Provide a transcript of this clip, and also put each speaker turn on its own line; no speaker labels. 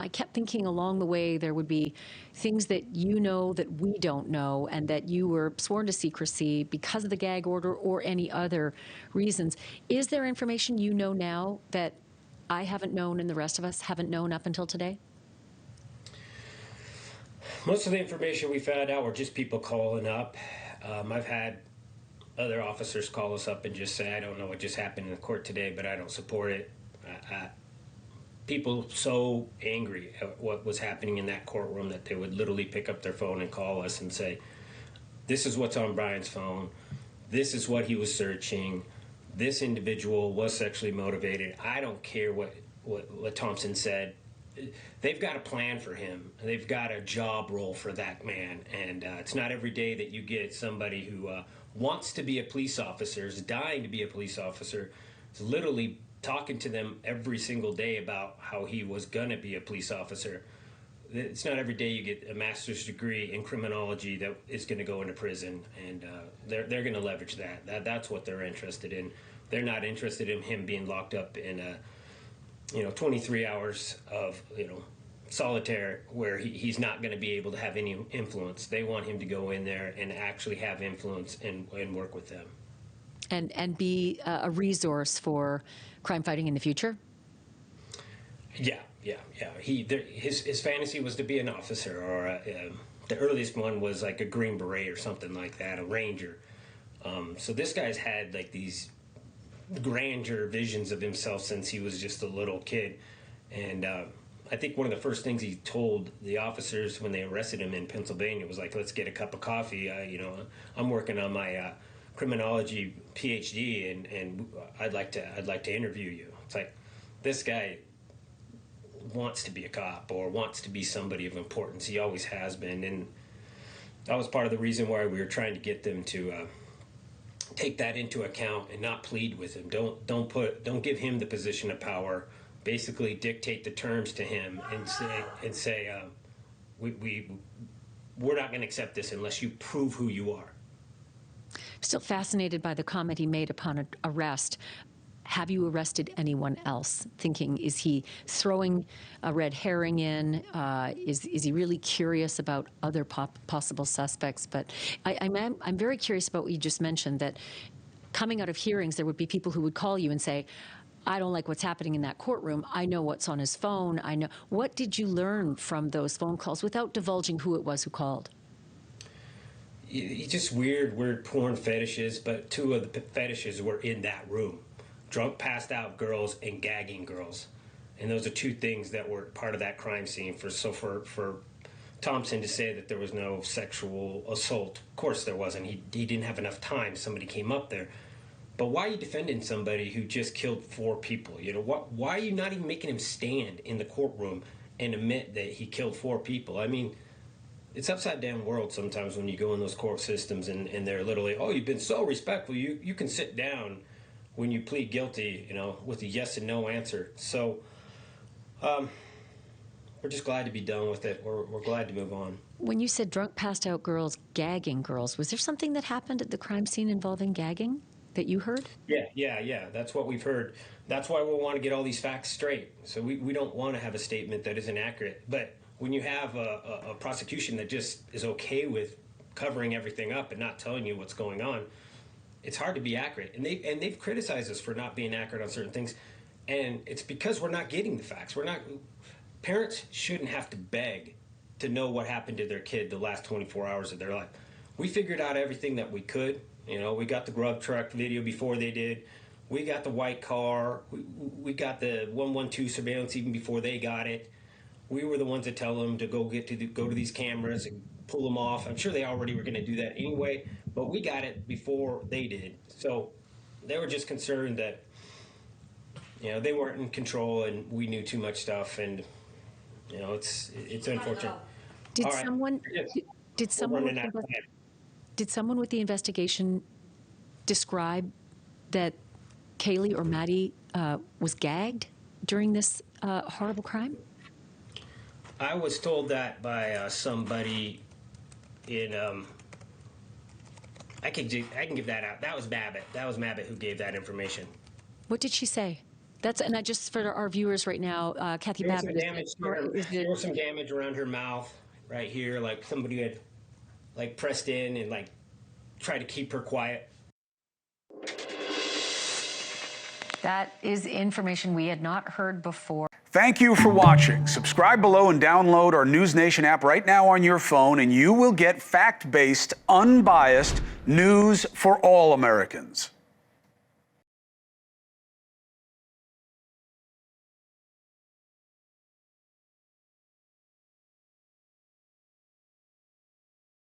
I kept thinking along the way there would be things that you know that we don't know and that you were sworn to secrecy because of the gag order or any other reasons. Is there information you know now that I haven't known and the rest of us haven't known up until today?
Most of the information we found out were just people calling up. I've had other officers call us up and just say, I don't know what just happened in the court today, but I don't support it. People so angry at what was happening in that courtroom that they would literally pick up their phone and call us and say, this is what's on Bryan's phone. This is what he was searching. This individual was sexually motivated. I don't care what Thompson said. They've got a plan for him. They've got a job role for that man. And it's not every day that you get somebody who wants to be a police officer, is dying to be a police officer, is literally talking to them every single day about how he was going to be a police officer. It's not every day you get a master's degree in criminology that is going to go into prison, and they're going to leverage that. That's what they're interested in. They're not interested in him being locked up in 23 hours of solitaire where he's not going to be able to have any influence. They want him to go in there and actually have influence and work with them.
And be a resource for crime fighting in the future?
Yeah. His fantasy was to be an officer, or the earliest one was like a Green Beret or something like that, a ranger. So this guy's had like these grandeur visions of himself since he was just a little kid. And I think one of the first things he told the officers when they arrested him in Pennsylvania was like, let's get a cup of coffee. I'm working on my criminology PhD, and I'd like to interview you. It's like, this guy wants to be a cop or wants to be somebody of importance. He always has been, and that was part of the reason why we were trying to get them to take that into account and not plead with him. Don't give him the position of power. Basically, dictate the terms to him and say we're not going to accept this unless you prove who you are.
I'm still fascinated by the comment he made upon arrest. Have you arrested anyone else? Thinking, is he throwing a red herring in? Is he really curious about other possible suspects? But I'm very curious about what you just mentioned, that coming out of hearings, there would be people who would call you and say, I don't like what's happening in that courtroom. I know what's on his phone. I know. What did you learn from those phone calls without divulging who it was who called?
Just weird porn fetishes, but two of the fetishes were in that room. Drunk, passed out girls and gagging girls. And those are two things that were part of that crime scene. For Thompson to say that there was no sexual assault, of course there wasn't. He didn't have enough time. Somebody came up there. But why are you defending somebody who just killed 4 people? Why are you not even making him stand in the courtroom and admit that he killed 4 people? I mean, it's upside down world sometimes when you go in those court systems and they're literally, oh, you've been so respectful. You can sit down when you plead guilty, with a yes and no answer. So we're just glad to be done with it. We're glad to move on.
When you said drunk, passed out girls, gagging girls, was there something that happened at the crime scene involving gagging that you heard?
Yeah. That's what we've heard. That's why we want to get all these facts straight. So we don't want to have a statement that isn't accurate. But when you have a prosecution that just is okay with covering everything up and not telling you what's going on, it's hard to be accurate. And they've criticized us for not being accurate on certain things. And it's because we're not getting the facts. Parents shouldn't have to beg to know what happened to their kid the last 24 hours of their life. We figured out everything that we could. We got the grub truck video before they did. We got the white car. We got the 112 surveillance even before they got it. We were the ones that tell them to go to these cameras and pull them off. I'm sure they already were going to do that anyway, but we got it before they did. So they were just concerned that they weren't in control and we knew too much stuff, and it's unfortunate.
Did someone with the investigation describe that Kaylee or Maddie was gagged during this horrible crime?
I was told that by somebody in. I can give that out. That was Babbitt. That was Babbitt who gave that information.
What did she say? And I just, for our viewers right now, Kathy
There was
Babbitt,
some damage here. There was some damage around her mouth, right here, like somebody had like pressed in and like tried to keep her quiet.
that is information we had not heard before.
Thank you for watching. Subscribe below and download our NewsNation app right now on your phone, and you will get fact-based, unbiased news for all Americans.